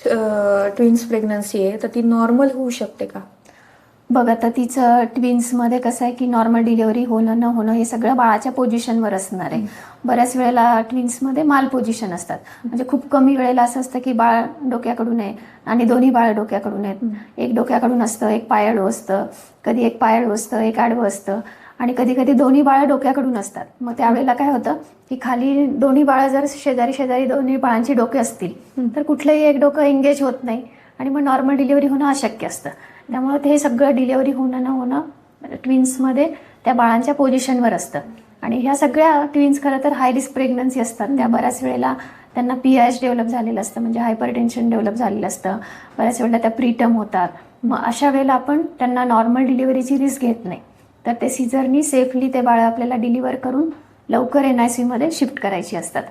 Twins pregnancy आहे तर ती नॉर्मल होऊ शकते का? बघ आता तिचं ट्विन्समध्ये कसं आहे की नॉर्मल डिलिव्हरी होणं न होणं हे सगळं बाळाच्या पोझिशनवर असणार आहे. बऱ्याच वेळेला ट्विन्समध्ये माल पोझिशन असतात, म्हणजे खूप कमी वेळेला असं असतं की बाळ डोक्याकडून आहे आणि दोन्ही बाळ डोक्याकडून आहेत. एक डोक्याकडून असतं, एक पायाडू असतं, कधी एक पायाडू असतं, एक आडवं असतं आणि कधी कधी दोन्ही बाळं डोक्याकडून असतात. मग त्यावेळेला काय होतं की खाली दोन्ही बाळं जर शेजारी शेजारी दोन्ही बाळांची डोके असतील तर कुठलंही एक डोकं एंगेज होत नाही आणि मग नॉर्मल डिलिव्हरी होणं अशक्य असतं. त्यामुळे ते सगळं डिलिव्हरी होणं न होणं ट्विन्समध्ये त्या बाळांच्या पोझिशनवर असतं. आणि ह्या सगळ्या ट्विन्स खरं तर हाय रिस्क प्रेग्नन्सी असतात. त्या बऱ्याच वेळेला त्यांना PIH डेव्हलप झालेलं असतं, म्हणजे हायपरटेन्शन डेव्हलप झालेलं असतं. बऱ्याच वेळेला त्या प्रीटम होतात. मग अशा वेळेला आपण त्यांना नॉर्मल डिलिव्हरीची रिस्क घेत नाही, तर ते सीझरनी सेफली ते बाळ आपल्याला डिलिव्हर करून लवकर NICU मध्ये शिफ्ट करायची असतात.